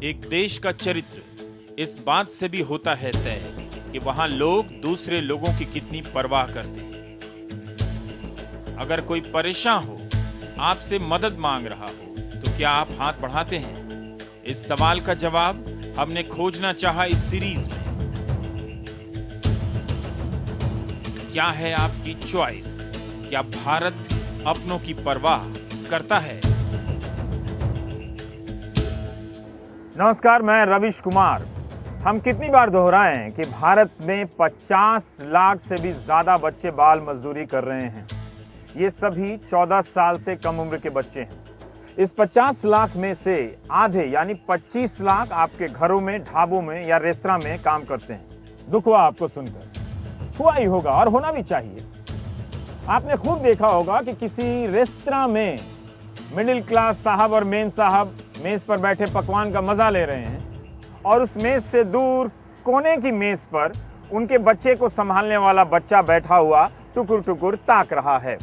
एक देश का चरित्र इस बात से भी होता है तय कि वहां लोग दूसरे लोगों की कितनी परवाह करते हैं। अगर कोई परेशान हो, आपसे मदद मांग रहा हो, तो क्या आप हाथ बढ़ाते हैं? इस सवाल का जवाब हमने खोजना चाहा इस सीरीज में। क्या है आपकी चॉइस? क्या भारत अपनों की परवाह करता है? नमस्कार, मैं रविश कुमार। हम कितनी बार दोहराएं कि भारत में 50 लाख से भी ज्यादा बच्चे बाल मजदूरी कर रहे हैं। ये सभी 14 साल से कम उम्र के बच्चे हैं। इस 50 लाख में से आधे यानी 25 लाख आपके घरों में, ढाबों में या रेस्तरां में काम करते हैं। दुख हुआ आपको सुनकर, हुआ ही होगा और होना भी चाहिए। आपने खुद देखा होगा कि किसी रेस्तरां में मिडिल क्लास साहब और मेन साहब मेज पर बैठे पकवान का मजा ले रहे हैं और उस मेज से दूर कोने की मेज पर उनके बच्चे को संभालने वाला बच्चा बैठा हुआ टुकुर टुकुर ताक रहा है।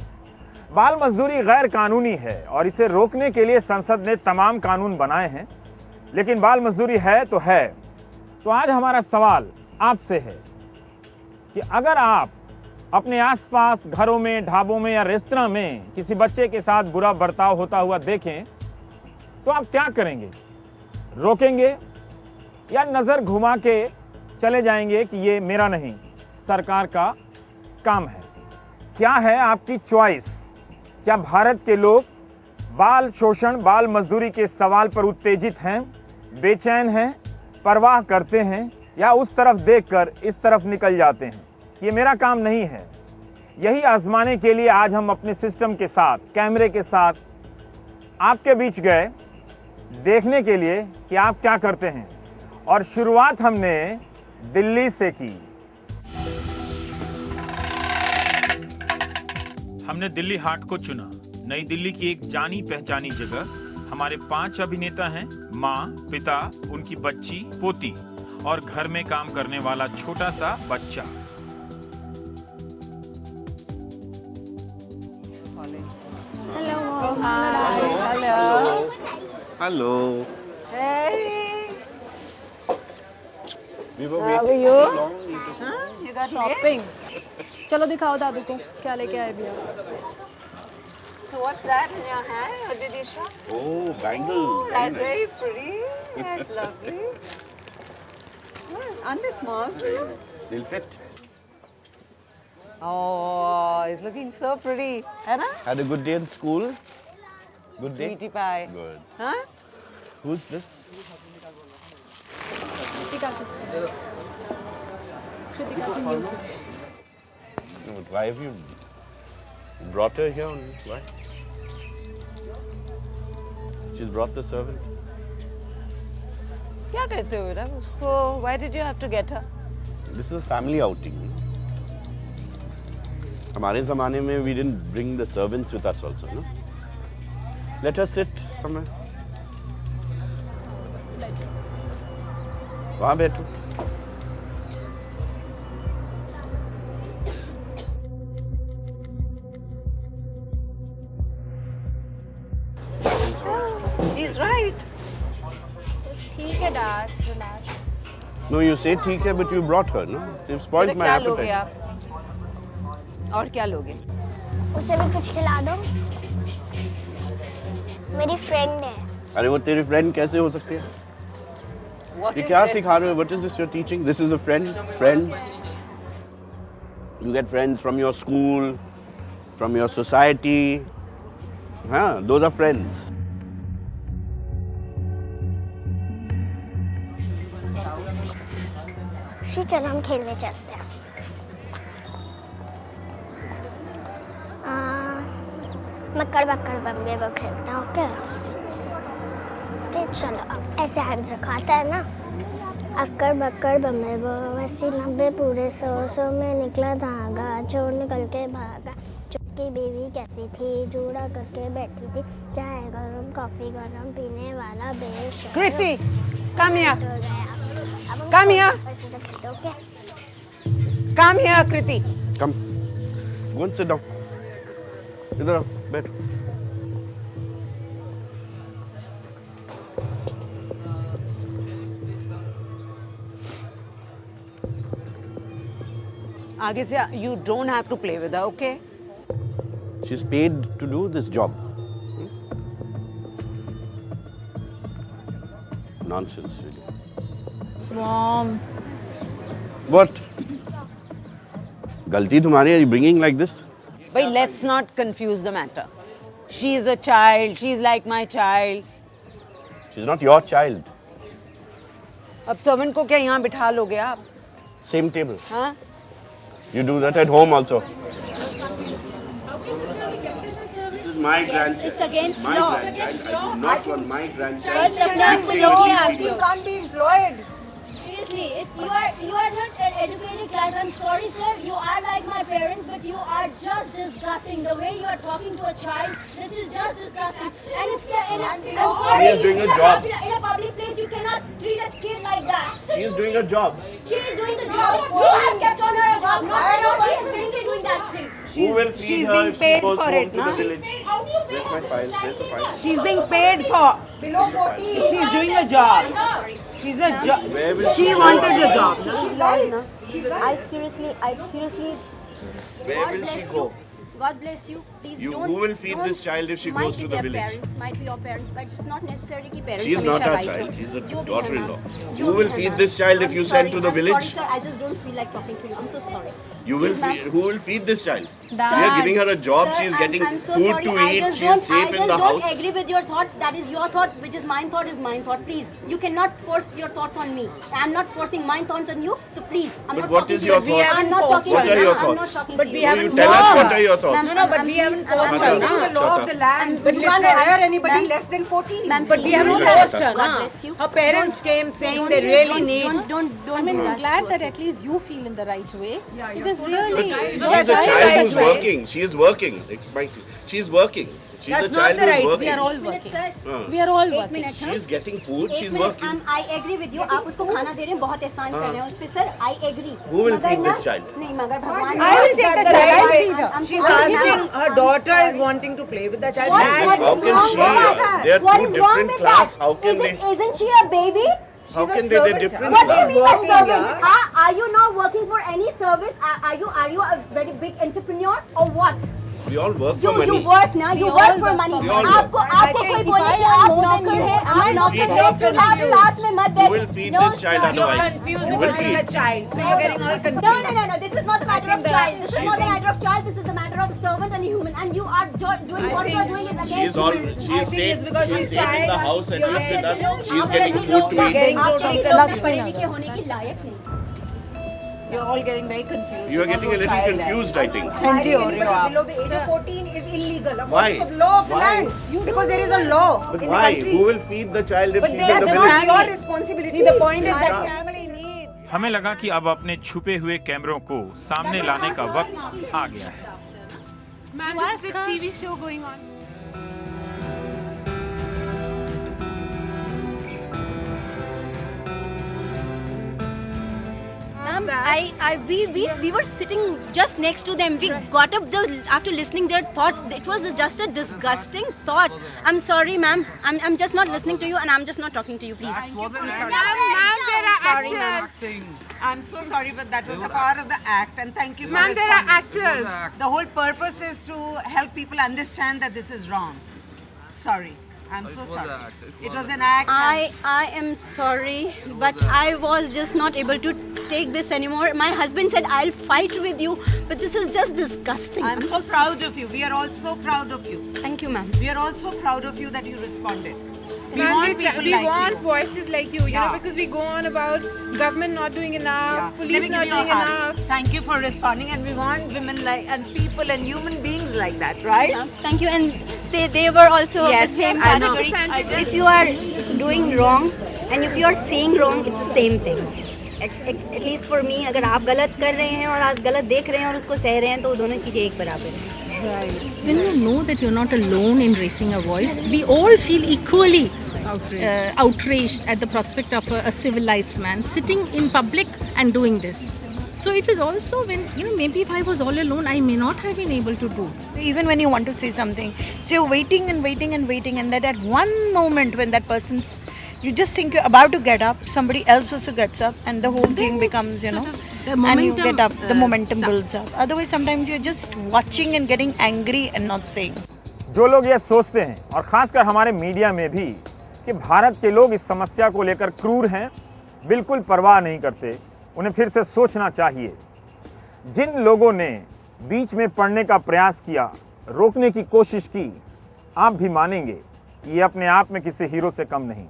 बाल मजदूरी गैर कानूनी है और इसे रोकने के लिए संसद ने तमाम कानून बनाए हैं, लेकिन बाल मजदूरी है तो है। तो आज हमारा सवाल आपसे है कि अगर आप अपने आसपास घरों में, ढाबों में या रेस्तरां में किसी बच्चे के साथ बुरा बर्ताव होता हुआ देखें तो आप क्या करेंगे? रोकेंगे या नजर घुमा के चले जाएंगे कि ये मेरा नहीं, सरकार का काम है? क्या है आपकी चॉइस? क्या भारत के लोग बाल शोषण, बाल मजदूरी के सवाल पर उत्तेजित हैं, बेचैन हैं, परवाह करते हैं, या उस तरफ देखकर इस तरफ निकल जाते हैं, ये मेरा काम नहीं है? यही आजमाने के लिए आज हम अपने सिस्टम के साथ, कैमरे के साथ आपके बीच गए, देखने के लिए कि आप क्या करते हैं। और शुरुआत हमने दिल्ली से की। हमने दिल्ली हाट को चुना। नई दिल्ली की एक जानी पहचानी जगह। हमारे 5 अभिनेता हैं, माँ, पिता, उनकी बच्ची, पोती और घर में काम करने वाला छोटा सा बच्चा। Hello. Hey. We were How waiting are you? so long. You got shopping. चलो दिखाओ दादू को क्या लेके आए भैया। So what's that in your hand? What did you shop? Oh, bangle. Oh, Very that's nice. very pretty. That's lovely. Aren't they small for you? They'll fit. Oh, it's looking so pretty. Anna? Had a good day in school? Good day? Sweetie pie. Good. Huh? Who's this? Kritika की new. Why have you brought her here? Why? She's brought the servant. क्या करते हो बेटा उसको? Why did you have to get her? This is a family outing. हमारे ज़माने में we didn't bring the servants with us also, no? Let her sit somewhere. वहाँ बैठो। He's right. ठीक है dad, relax. No, you say ठीक है, but you brought her, no? You've spoiled बेटा my क्या लोगे appetite. आप? और क्या लोगे? उसे भी कुछ खिला दो। मेरी फ्रेंड है। अरे वो तेरी फ्रेंड कैसे हो सकती है? What ये is क्या this? सिखा रहे हो? What is this you're teaching? This is a friend. You get friends from your school, from your society. हाँ, those are friends. चलो हम खेलने चलते हैं। मक्कड़ बक्कड़ बम्बे वो खेलता हूँ क्या? चलो ऐसे हाथ रखाता है ना। अक्कड़ बक्कड़ बम्बे वो वैसी लंबे पूरे 100 में निकला धागा, चोर निकल के भागा। चुपकी बीवी कैसी थी, जूड़ा करके बैठी थी, चाय गरम कॉफी गरम पीने वाला बेशर्म। कृति, come here. हो गया। अब Come here. ऐसे से खेलो क्या? Come here, Kriti. Come. Go and sit down. इधर आओ, बैठो। आगे से you don't have to play with her, okay? She's paid to do this job. Nonsense, really. Mom. What? Galti tumhari, are you bringing like this? But let's not confuse the matter. She's a child. She's like my child. She's not your child. अब servant को क्या यहाँ बिठा लोगे आप? Same table. हाँ? You do that at home also. This is my grandchild. It's against my law. grandchild. I do not want my grandchild. First of all, You can't be employed. Seriously, you are not an educated class. I'm sorry, sir. You are like my parents, but you are just disgusting. The way you are talking to a child, this is just disgusting. And I'm sorry, She is doing a job. In a public place, you cannot treat a kid like that. She is doing a job. She is doing the job. You have kept on her a job. Not she is willingly doing that thing. Who will feed she's her being if paid she goes for home it, to na? the village? How do you pay Where's my file? Where's the file? She's being paid for. Below 40. She's doing a job. She's a job. Where will She go? wanted a job. I seriously. Where will she go? God bless you. Please You- don't. who will feed don't- this child if she might goes be to the their village? Parents, might be your parents, but it's not necessary कि parents She is not हमेशा our right child. हो. She is the जो भी है daughter-in-law. ना, You जो will भी है feed ना. this child if I'm you send sorry, to the I'm village? Sorry, sir. I just don't feel like talking to you. I'm so sorry. You will Please, ma'am. feed, who will feed this child? We Sir, are giving her a job. sir, She is I'm- getting I'm so food sorry. to I eat. just She is don't- safe in the I just don't house. agree with your thoughts. That is your thoughts, which is mine thought is mine thought. Please, you cannot force your thoughts on me. I'm not forcing mine thoughts on you. So please, I'm But not what talking is to your you. thoughts? I'm not talking What to you. are your I'm not thoughts? talking But to we you. haven't You tell us what are your thoughts. Ma'am, No, but I'm we please- haven't I'm- forced I'm her, please- na? The law Shut of up. the land. And But you you can't can't- hire anybody Ma'am. less than 14. Ma'am, But we please haven't don't- forced her, God na? bless you. Her parents came saying Don't they do- really don't- need. Don't I mean, do I'm that. glad that at least you feel in the right way. It is really. She is a child who's working. She is working. She is working. She is a That's not child the who is right. working. We are all Minute, working. sir. We are all एक working. Minute She is getting food. She एक is minute, working. I agree with you. आप उसको खाना दे रहे हैं, बहुत एहसान कर रहे हैं उस पे sir. I agree. Who will मगर feed ना- this child? नहीं मगर भगवान. I will take the child. I'll feed her. I'm She's sorry, asking. ma'am. Her I'm daughter sorry. is wanting to play with the child. What- And what How is can wrong she? with that? They are What two is wrong different with class. that? How can they? Isn't she a baby? How She's a can they? They're servant. different What do you class. mean a working, servant? yeah. Are you not working for any service? Are you a very big entrepreneur or what? We all work You for money. work now. You We work all for work money. We all work. आपको आपको कोई बोले कि आप नौकर हैं, आप नौकर feed हैं, this आप child? साथ में मत You will बैठो. feed No, this child sir. you're otherwise. confused You will because she's a feed. child. So you're getting all confused. No. This is not a matter of child. This is not a matter of child. This is the matter of servant and a human. And you are doing what you are doing is She is against all. human. She is think safe. it's because She is she's safe in the child. house at You're least with जैसे us. लोग- She is आप getting जैसे food लोग to getting eat. आप जैसे food. लोग पढ़े लिखे होने की लायक नहीं. You're all getting very confused. You are because getting a वो little child है. confused, I think. Senti हो रहे हो आप. Below the age of 14 is illegal. Why? According to the law of the Why? land. Because there is a law But in why? the country. Who will feed the child if But she's they in are the the village? family. Your responsibility. See, the point is that Sure. family needs. हमें लगा कि अब अपने छुपे हुए कैमरों को सामने लाने का वक्त आ गया है. Ma'am, this is a TV show going on. Ma'am, we were sitting just next to them. We got up after listening their thoughts. It was just a disgusting thought. I'm sorry, ma'am. I'm just not listening to you, and I'm just not talking to you, please. Ma'am, there are Sorry, ma'am. actors. I'm so sorry, but that was a part of the act, and thank you for Ma'am, there are responding. actors. The whole purpose is to help people understand that this is wrong. Sorry. I'm so sorry. It was an act. I am sorry, but I was just not able to take this anymore. My husband said I'll fight with you, but this is just disgusting. I'm so proud of you. We are all so proud of you. Thank you, ma'am. We are all so proud of you that you responded. We Ma'am, want people we like want you. voices like you, Yeah. because we go on about government not doing enough, Let police me not give you a doing hug. enough. Thank you for responding, and we want women like and people and human beings like that, right? Thank you. And say they were also Yes, the same I know. category. If you are doing wrong and if you are saying wrong, it's the same thing. At least for me, अगर आप गलत कर रहे हैं और आप गलत देख रहे हैं और उसको सह रहे हैं तो दोनों चीजें एक बराबर हैं. When you know that you're not alone in raising a voice, we all feel equally outraged at the prospect of a civilized man sitting in public and doing this. So it is also when, maybe if I was all alone, I may not have been able to do. Even when you want to say something, so you're waiting and waiting and waiting, and that at one moment when that person's, you just think you're about to get up, somebody else also gets up, and the whole thing becomes, and you get up, the momentum builds up. Otherwise, sometimes you're just watching and getting angry and not saying. जो लोग ये सोचते हैं और खासकर हमारे media में भी कि भारत के लोग इस समस्या को लेकर क्रूर हैं, बिल्कुल परवाह नहीं करते, उन्हें फिर से सोचना चाहिए। जिन लोगों ने बीच में पड़ने का प्रयास किया, रोकने की कोशिश की, आप भी मानेंगे ये अपने आप में किसी हीरो से कम नहीं।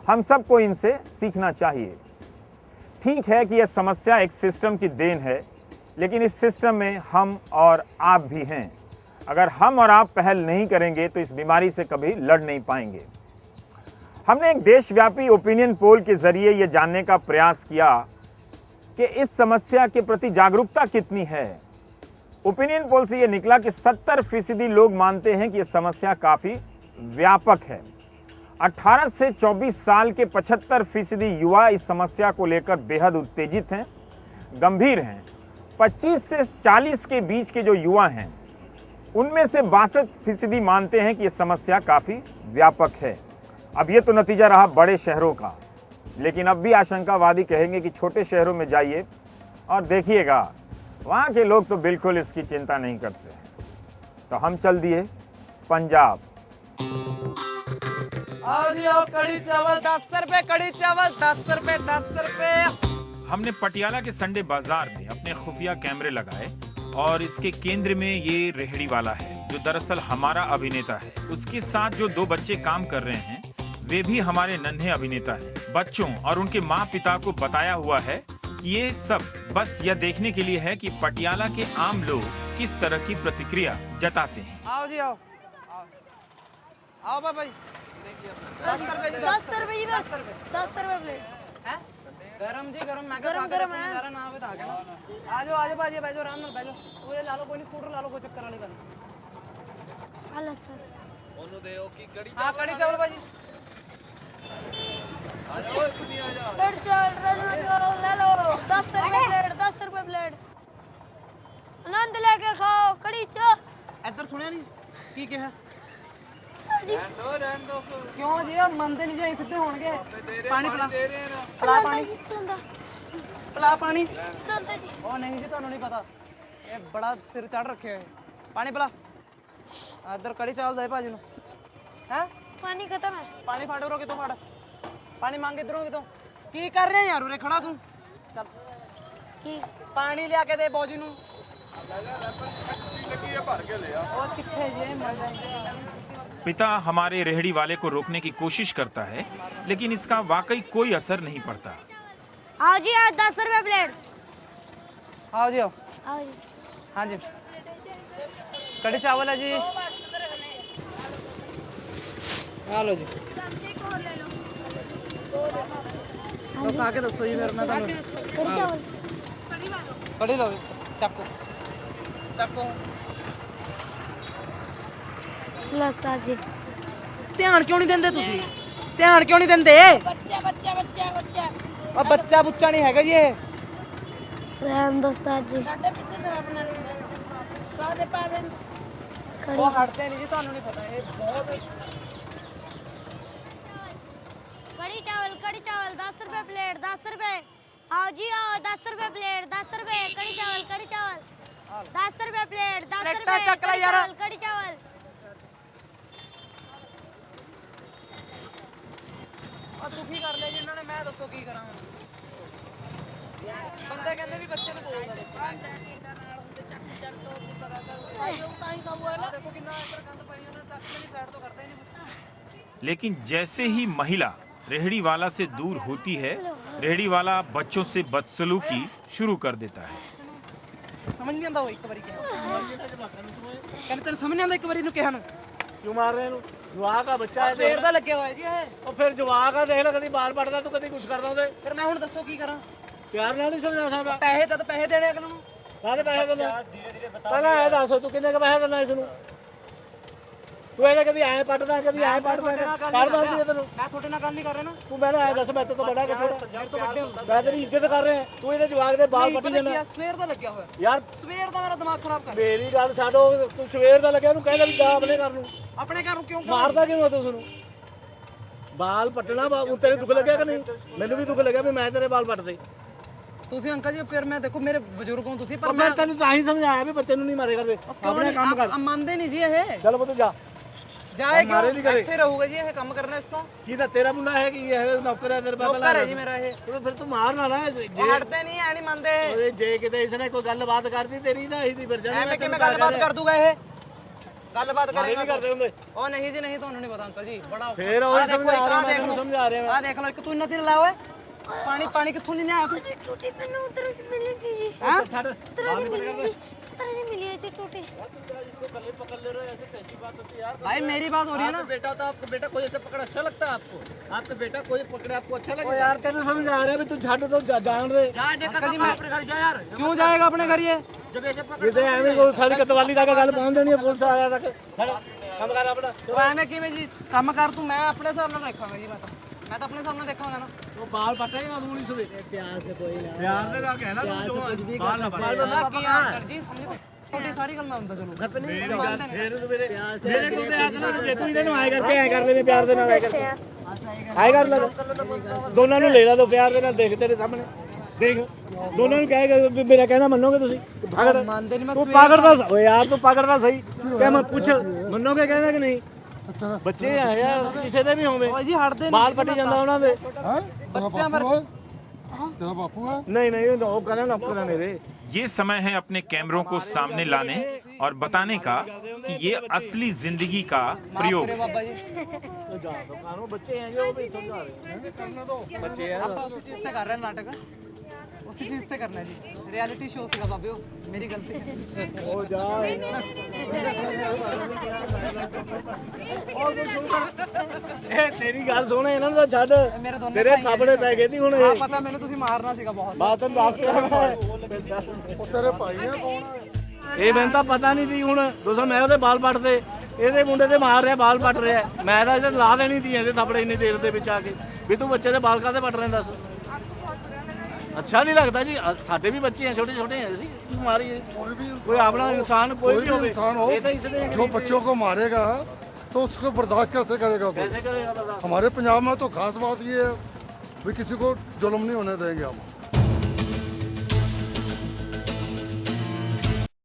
हम सबको इनसे सीखना चाहिए। ठीक है कि यह समस्या एक सिस्टम की देन है, लेकिन इस सिस्टम में हम और आप भी हैं। अगर हम और आप पहल नहीं करेंगे तो इस बीमारी से कभी लड़ नहीं पाएंगे। हमने एक देशव्यापी ओपिनियन पोल के जरिए यह जानने का प्रयास किया कि इस समस्या के प्रति जागरूकता कितनी है। ओपिनियन पोल से यह निकला कि 70% लोग मानते हैं कि यह समस्या काफी व्यापक है। 18 से 24 साल के 75% युवा इस समस्या को लेकर बेहद उत्तेजित हैं, गंभीर हैं। 25 से 40 के बीच के जो युवा हैं, उनमें से 62% मानते हैं कि यह समस्या काफी व्यापक है। अब ये तो नतीजा रहा बड़े शहरों का, लेकिन अब भी आशंकावादी कहेंगे कि छोटे शहरों में जाइए और देखिएगा, वहां के लोग तो बिल्कुल इसकी चिंता नहीं करते। तो हम चल दिए पंजाब। कड़ी चावल 10 रुपए, कड़ी चावल 10 रुपए, 10 रुपए। हमने पटियाला के संडे बाजार में अपने खुफिया कैमरे लगाए और इसके केंद्र में ये रेहड़ी वाला है, जो दरअसल हमारा अभिनेता है। उसके साथ जो 2 बच्चे काम कर रहे हैं, वे भी हमारे नन्हे अभिनेता हैं। बच्चों और उनके माँ पिता को बताया हुआ है कि ये सब बस यह देखने के लिए है कि पटियाला के आम लोग किस तरह की प्रतिक्रिया जताते हैं। आओ जी, आओ आओ भाई। 10 रुपए जी, 10 रुपए जी, 10 रुपए प्लेट है। गरम जी, गरम। मैं गरम गरम है यार, ना बता के आ जाओ, आ जाओ बाजी, बैठो आराम से बैठो। पूरे ला लो, कोई नहीं, स्कूटर ला लो, कोई चक्कर वाली कर। हेलो सर, ओनो देओ की कड़ी। हां, कड़ी चावल बाजी। आ जाओ, सुनी आ जाओ। कड़ी चावल ले लो, 10 रुपए प्लेट, 10 रुपए प्लेट। आनंद लेके खाओ कड़ी चावल। इधर सुनिया नहीं की कहा? रहन दो। क्यों जी, मनते नहीं जाए, सीधे होणगे। पानी पिला, पिला पानी, पिला पानी। ओ नहीं जी, ਤੁਹਾਨੂੰ नहीं पता, ये बड़ा सिर चढ़ रखे है। पानी पिला। इधर कड़ी चावल दे भाजी नु। हैं? पानी खत्म है। पानी फाड़ो रो, कितों फाड़? पानी मांगे इधरों कितों? की कर रहे हैं यार, उरे खड़ा तू? चल की पानी लिया के दे बौजी नु। लगी है, भर के ले आ। ओ किथे जे मन। पिता हमारे रेहड़ी वाले को रोकने की कोशिश करता है, लेकिन इसका वाकई कोई असर नहीं पड़ता। आओ जी, आओ, 10 रुपए प्लेट। आओ जी, आओ। आओ जी। हाँ जी, कड़ी चावल है जी। आ लो जी, तो खा के दसो जी, फिर मैं कड़ी चावल, कड़ी लो, चक्को चक्को। लगता जी ध्यान क्यों नहीं देंदे तुसी? ध्यान क्यों नहीं देंदे? बच्चा बच्चा बच्चा बच्चा। और बच्चा बुच्चा नहीं हैगा जी, ये राम दोस्तार जी। साडे पीछे से अपना सादे पादे वो हटते नहीं जी, ਤੁਹਾਨੂੰ नहीं पता, ये बहुत। कड़ी चावल 10 रुपए प्लेट, 10 रुपए। आओ जी, आओ, 10 रुपए प्लेट, 10 रुपए। कड़ी चावल 10 रुपए प्लेट, 10 रुपए। चकला यार, कड़ी चावल। और दुखी कर ले जिन्होंने, मैं दसो की करा। बंदे कहते भी बच्चे ਨੂੰ ਬੋਲਦਾ देखो कितना अंदर गंद पई है ना, चक मेरी साइड तो करते ही नहीं। लेकिन जैसे ही महिला रेहड़ी वाला से दूर होती है, रेहड़ी वाला बच्चों से बदसलूकी शुरू कर देता है। समझ नहीं आंदा, वो एक बारी कहने तेरे समझ नहीं आंदा, एक बारी नु कहन क्यों मार रहे हैं? जवाक का बच्चा है, ਸਵੇਰ ਦਾ ਲੱਗਿਆ ਹੋਇਆ ਜੀ ਇਹ। और फिर जवाक आ, देख ले, कभी बाल पड़ता तू, कभी कुछ करदा ਉਹਦੇ। ਫਿਰ ਮੈਂ ਹੁਣ ਦੱਸੋ ਕੀ ਕਰਾਂ? प्यार ਨਾਲ नहीं समझा सकदा। ਪੈਸੇ ਤਾਂ ਪੈਸੇ ਦੇਣੇ ਅਗਲੇ ਨੂੰ। ਕਾਹਦੇ ਪੈਸੇ ਦੇਣਾ? ਪਹਿਲਾਂ ਇਹ ਦੱਸ ਤੂੰ ਕਿੰਨੇ ਕ ਪੈਸੇ ਦੇਣਾ ਇਸ ਨੂੰ? ਤੂੰ ਇਹਦੇ ਕਦੀ ਐ ਪੱਟਦਾ, ਕਦੀ ਐ ਪੱਟਦਾ, ਕਰ ਬੰਦੀ ਤੈਨੂੰ। ਮੈਂ ਤੁਹਾਡੇ ਨਾਲ ਗੱਲ ਨਹੀਂ ਕਰ ਰਿਹਾ ਨਾ। ਤੂੰ ਮੈਨੂੰ ਐ ਦੱਸ, ਮੈਂ ਤੇਰੇ ਤੋਂ ਵੱਡਾ ਕਿ ਛੋਟਾ? ਮੇਰੇ ਤੋਂ ਵੱਡੇ ਹੋ। ਮੈਂ ਤੇਰੀ ਇੱਜ਼ਤ ਕਰ ਰਿਹਾ, ਤੂੰ ਇਹਦੇ ਜਵਾਕ ਦੇ ਬਾਲ ਪੱਟੀ ਜਾਂਦਾ। ਸਵੇਰ ਦਾ ਲੱਗਿਆ ਹੋਇਆ ਯਾਰ, ਸਵੇਰ ਦਾ ਮੇਰਾ ਦਿਮਾਗ ਖਰਾਬ ਕਰ। ਮੇਰੀ ਗੱਲ ਛੱਡੋ, ਤੂੰ ਸਵੇਰ ਦਾ ਲੱਗਿਆ, ਉਹਨੂੰ ਕਹਿੰਦਾ ਵੀ ਜਾ ਆਪਣੇ ਘਰ ਨੂੰ। ਆਪਣੇ ਘਰ ਨੂੰ ਕਿਉਂ ਮਾਰਦਾ ਕਿਉਂ ਤੂੰ ਉਸਨੂੰ? ਬਾਲ ਪੱਟਣਾ ਤੇਰੇ ਦੁੱਖ ਲੱਗਿਆ ਕਿ ਨਹੀਂ? ਮੈਨੂੰ ਵੀ ਦੁੱਖ ਲੱਗਿਆ ਵੀ ਮੈਂ ਤੇਰੇ ਬਾਲ ਪੱਟਦੇ। ਤੁਸੀਂ ਅੰਕਲ ਜੀ ਫਿਰ ਮੈਂ ਦੇਖੋ ਮੇਰੇ ਬਜ਼ੁਰਗ ਹੋ ਤੁਸੀਂ ਪਰ ਮੈਂ ਤੈਨੂੰ ਤਾਂ ਹੀ ਸਮਝਾਇਆ ਵੀ ਬੱਚੇ ਨੂੰ ਨਹੀਂ ਮਾਰੇ ਕਰਦੇ ਆਪਣੇ ਕੰਮ ਕਰ ਮੰਨਦੇ ਨਹੀਂ ਜੀ ਇਹ ਚਲ ਪੁੱਤ ਜਾ ਜਾਏਗਾ ਇੱਥੇ ਰਹੂਗਾ ਜੀ ਇਹ ਕੰਮ ਕਰਨਾ ਇਸ ਤੋਂ ਕੀ ਤਾਂ ਤੇਰਾ ਮੁੰਡਾ ਹੈ ਕਿ ਇਹ ਨੌਕਰ ਹੈ ਤੇਰੇ ਪਾਪਾ ਨੌਕਰ ਹੈ ਜੀ ਮੇਰਾ ਇਹ ਫਿਰ ਤੂੰ ਮਾਰ ਨਾ ਲੈ ਉਹ ਹਟਦੇ ਨਹੀਂ ਐ ਨਹੀਂ ਮੰਨਦੇ ਓਏ ਜੇ ਕਿਤੇ ਇਸਨੇ ਕੋਈ ਗੱਲਬਾਤ ਕਰਦੀ ਤੇਰੀ ਨਾ ਇਹਦੀ ਫਿਰ ਜਾਣੀ ਐਵੇਂ ਕਿਵੇਂ ਗੱਲਬਾਤ ਕਰ ਦੂਗਾ ਇਹ ਗੱਲਬਾਤ ਕਰੇਗਾ ਨਹੀਂ ਕਰਦੇ ਹੁੰਦੇ ਉਹ ਨਹੀਂ ਜੀ ਨਹੀਂ ਤੁਹਾਨੂੰ ਨਹੀਂ ਪਤਾ ਅੰਕਲ ਜੀ ਬੜਾ ਫੇਰ ਉਹ ਸਮਝਾ ਰਿਹਾ ਆ ਦੇਖ ਲਓ ਇੱਕ ਤੂੰ ਇੰਨਾ ਦਿਨ ਲਾ ਓਏ ਪਾਣੀ ਕਿੱਥੋਂ ਨਹੀਂ ਆਇਆ ਤੂੰ टूटी मैंने उतर मिली थी हां ਛੱਡ ਬਾਹਰ ਨਿਕਲ ਕਰਦੇ उतर से मिली हुई थी टूटी इसको गले पकड़ ले रहे हो ऐसे कैसी बात होती है यार भाई मेरी बात हो रही है ना बेटा तो आपको बेटा कोई ऐसे पकड़ अच्छा लगता है आपको आपका बेटा कोई पकड़े आपको अच्छा लगता है यार तेरे समझा रहा है भी तू छੱਡ तो जान दे अंकल जी मैं अपने घर जा यार क्यों जाएगा अपने घर ये जब ऐसे पकड़ किते ਐਵੇਂ ਕੋਈ ਸਾਡੀ ਕਤਵਾਲੀ ਤੱਕ ਗੱਲ ਪਹੁੰਚ ਦੇਣੀ ਹੈ ਪੁਲਿਸ ਆਇਆ ਤੱਕ ਕੰਮ ਕਰ ਆਪਣਾ तो ਐਵੇਂ ਕਿਵੇਂ ਜੀ ਕੰਮ ਕਰ ਤੂੰ ਮੈਂ ਆਪਣੇ ਹਿਸਾਬ ਨਾਲ ਰੱਖਾਂਗਾ ਜੀ ਮੈਂ ਤਾਂ ਆਪਣੇ ਹਿਸਾਬ ਨਾਲ ਦੇਖਾਂਗਾ ਨਾ ਉਹ ਬਾਲ ਪਟੇਗਾ ਤੂੰ ਨਹੀਂ ਸੁਵੇ ਪਿਆਰ से कोई ना ਪਿਆਰ ਦੇ ਨਾਲ ਕਹਿਣਾ ਤੂੰ ਜੋ ਬਾਲ ਨਾ ਬਾਲ ਬਣਾ ਕੀ ਅੰਕਲ ਜੀ ਸਮਝਦੇ ਤੁਹਾਡੀ ਸਾਰੀ ਗੱਲ ਮੈਂ ਹੁੰਦਾ ਚਲੋ ਫੇਰ ਤੂੰ ਮੇਰੇ ਕੋਲ ਤੇ ਆ ਕੇ ਨਾ ਜੇ ਤੂੰ ਇਹਨਾਂ ਨੂੰ ਆਏ ਕਰਕੇ ਐ ਕਰ ਲੈਵੇਂ ਪਿਆਰ ਦੇ ਨਾਲ ਆਏ ਕਰਕੇ ਆਏ ਕਰ ਲੈ ਦੋਨਾਂ ਨੂੰ ਲੈ ਲਾ ਦੋ ਪਿਆਰ ਦੇ ਨਾਲ ਦੇਖ ਤੇਰੇ ਸਾਹਮਣੇ ਦੇਖ ਦੋਨਾਂ ਨੂੰ ਕਹੇਗਾ ਵੀ ਮੇਰਾ ਕਹਿਣਾ ਮੰਨੋਗੇ ਤੁਸੀਂ ਪਾਗੜ ਮੰਨਦੇ ਨਹੀਂ ਮੈਂ ਤੂੰ ਪਾਗੜਦਾ ਓਏ ਯਾਰ ਤੂੰ ਪਾਗੜਦਾ ਸਹੀ ਕਹਿ ਮੈਂ ਪੁੱਛ ਮੰਨੋਗੇ ਕਹਿਣਾ ਕਿ ਨਹੀਂ ਬੱਚੇ ਆ ਯਾਰ ਕਿਸੇ ਦੇ ਵੀ ਹੋਵੇ ਓਏ ਜੀ ਹਟਦੇ ਬਾਲ ਪੱਟੀ ਜਾਂਦਾ ਉਹਨਾਂ ਦੇ ਬੱਚਿਆਂ ਪਰ तेरा बापू है नहीं वो कहना नौकर है मेरे ये समय है अपने कैमरों को सामने लाने और बताने का कि ये असली जिंदगी का प्रयोग है। बाबा जी बच्चे हैं जो भी समझा रहे बच्चे हैं आप उसी चीज से कर रहे हैं नाटक उसी चीज से करना है जी रियलिटी शो से बाबे मेरी गलती है हो जाए तेरी गल सुन ਇਹਨਾਂ ਦਾ ਛੱਡ ਤੇਰੇ ਥਾਪੜੇ ਪੈ ਗਏ ਸੀ ਹੁਣ ਹਾਂ ਪਤਾ ਮੈਨੂੰ ਤੁਸੀਂ ਮਾਰਨਾ ਸੀਗਾ ਬਹੁਤ ਬਾਤ ਤਾਂ ਦੱਸ तेरे भाई है कौन है ਇਹ ਮੈਨੂੰ ਤਾਂ ਪਤਾ ਨਹੀਂ ਸੀ ਹੁਣ ਦੋਸਤੋ ਮੈਂ ਉਹਦੇ ਬਾਲ ਪੱਟਦੇ ਇਹਦੇ ਮੁੰਡੇ ਤੇ ਮਾਰ ਰਿਹਾ ਬਾਲ ਪੱਟ ਰਿਹਾ ਮੈਂ ਤਾਂ ਇਹਦੇ ਲਾ ਦੇਣੀ ਸੀ ਇਹਦੇ ਥਾਪੜੇ ਇੰਨੀ ਦੇਰ ਦੇ ਵਿੱਚ ਆ ਕੇ ਵੀ ਤੂੰ ਬੱਚੇ ਦੇ ਬਾਲ ਕਾਹਦੇ ਪੱਟ ਰਹੇ ਦੱਸ अच्छा नहीं लगता जी साढ़े भी बच्चे हैं छोटे छोटे हैं जी हमारी कोई अपना इंसान कोई भी इंसान हो जो बच्चों को मारेगा तो उसको बर्दाश्त कैसे करेगा कैसे करेगा हमारे पंजाब में तो खास बात ये है भी किसी को जुल्म नहीं होने देंगे हम